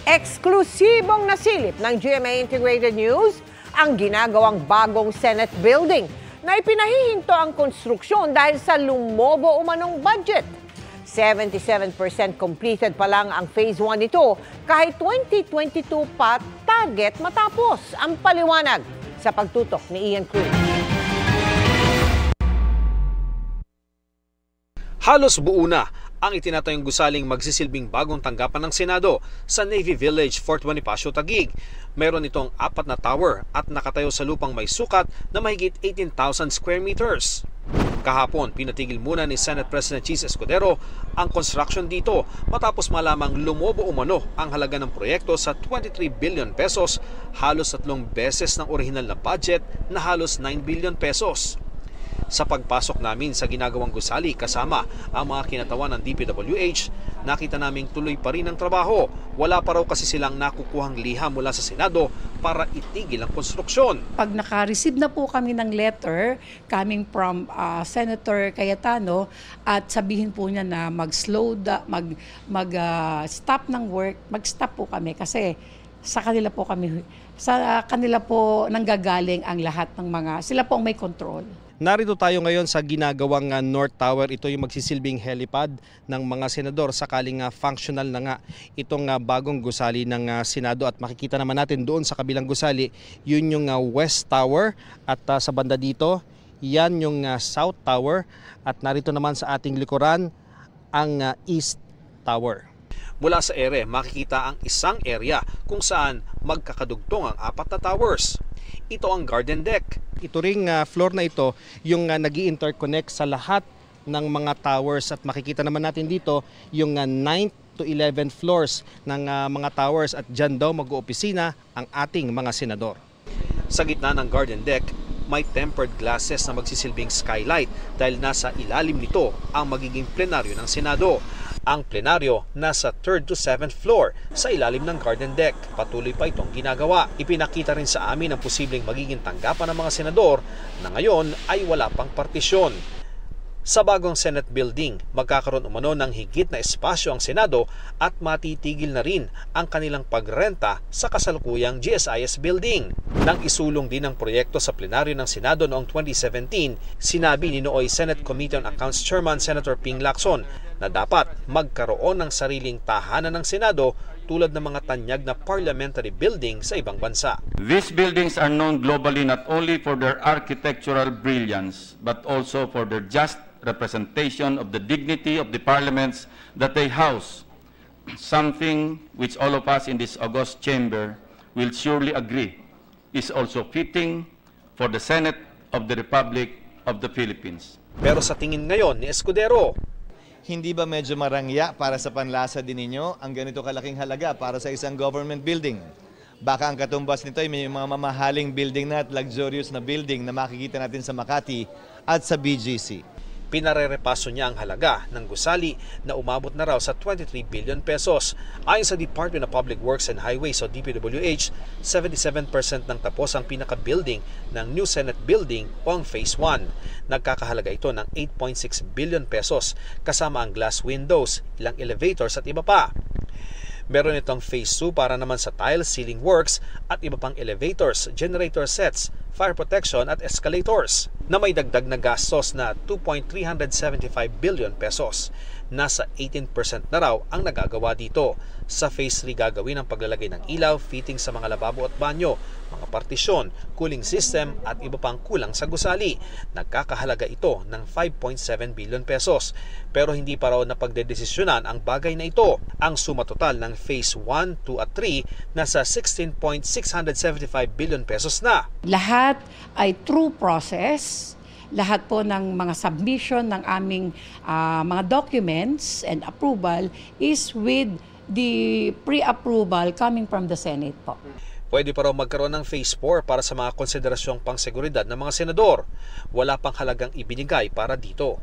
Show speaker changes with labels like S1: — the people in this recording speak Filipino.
S1: Eksklusibong nasilip ng GMA Integrated News ang ginagawang bagong Senate building na ipinahihinto ang konstruksyon dahil sa lumobo umanong budget. 77% completed pa lang ang Phase 1 nito kahit 2022 pa target matapos. Ang paliwanag sa pagtutok ni Ian Cruz.
S2: Halos buo na ang itinatayong gusaling magsisilbing bagong tanggapan ng Senado sa Navy Village, Fort Bonifacio, Taguig. Meron itong 4 na tower at nakatayo sa lupang may sukat na mahigit 18,000 square meters. Kahapon, pinatigil muna ni Senate President Chis Escudero ang construction dito matapos malamang lumobo umano ang halaga ng proyekto sa 23 billion pesos, halos 3 beses ng orihinal na budget na halos 9 billion pesos. Sa pagpasok namin sa ginagawang gusali kasama ang mga kinatawan ng DPWH, nakita naming tuloy pa rin ang trabaho. Wala pa raw kasi silang nakukuhang liham mula sa Senado para itigil ang konstruksyon.
S3: Pag naka-receive na po kami ng letter coming from Senator Cayetano at sabihin po niya na mag-stop ng work, mag-stop po kami kasi sa kanila po nanggagaling ang lahat ng mga, sila po ang may control.
S2: Narito tayo ngayon sa ginagawang North Tower. Ito yung magsisilbing helipad ng mga senador sakaling functional na nga itong bagong gusali ng Senado. At makikita naman natin doon sa kabilang gusali, yun yung West Tower. At sa banda dito, yan yung South Tower. At narito naman sa ating likuran, ang East Tower. Mula sa ere, makikita ang isang area kung saan magkakadugtong ang 4 na towers. Ito ang garden deck. Ito ring floor na ito yung nag-i-interconnect sa lahat ng mga towers at makikita naman natin dito yung 9th to 11th floors ng mga towers at dyan daw mag-oopisina ang ating mga senador. Sa gitna ng garden deck, may tempered glasses na magsisilbing skylight dahil nasa ilalim nito ang magiging plenaryo ng Senado. Ang plenaryo nasa 3rd to 7th floor sa ilalim ng garden deck. Patuloy pa itong ginagawa. Ipinakita rin sa amin ang posibleng magiging tanggapan ng mga senador na ngayon ay wala pang partisyon. Sa bagong Senate building, magkakaroon umano ng higit na espasyo ang Senado at matitigil na rin ang kanilang pagrenta sa kasalukuyang GSIS building. Nang isulong din ang proyekto sa plenaryo ng Senado noong 2017, sinabi ni nooy Senate Committee on Accounts Chairman Senator Ping Lacson na dapat magkaroon ng sariling tahanan ng Senado tulad ng mga tanyag na parliamentary building sa ibang bansa.
S4: These buildings are known globally not only for their architectural brilliance but also for their just representation of the dignity of the parliaments that they house, something which all of us in this august chamber will surely agree is also fitting for the Senate of the Republic of the Philippines.
S2: Pero sa tingin ngayon ni Escudero,
S5: hindi ba medyo marangya para sa panlasa din ninyo ang ganito kalaking halaga para sa isang government building? Baka ang katumbas nito ay may mga mamahaling building na at luxurious na building na makikita natin sa Makati at sa BGC.
S2: Pinarerepaso niya ang halaga ng gusali na umabot na raw sa 23 billion pesos. Ayon sa Department of Public Works and Highways o DPWH, 77% ng tapos ang pinaka-building ng new Senate building o ang Phase 1. Nagkakahalaga ito ng 8.6 billion pesos kasama ang glass windows, ilang elevators at iba pa. Meron itong Phase 2 para naman sa tile, ceiling works at iba pang elevators, generator sets, fire protection at escalators na may dagdag na gastos na 2.375 billion pesos. Nasa 18% na raw ang nagagawa dito. Sa Phase 3 gagawin ang paglalagay ng ilaw, fitting sa mga lababo at banyo, mga partisyon, cooling system at iba pang kulang sa gusali. Nagkakahalaga ito ng 5.7 billion pesos. Pero hindi pa raw napagdedesisyonan ang bagay na ito. Ang suma total ng Phase 1, 2 at 3 nasa 16.675 billion pesos na.
S3: Lahat ay true process. Lahat po ng mga submission ng aming mga documents and approval is with the pre-approval coming from the Senate po.
S2: Pwede pa raw magkaroon ng Phase 4 para sa mga konsiderasyong pangseguridad ng mga senador. Wala pang halagang ibinigay para dito.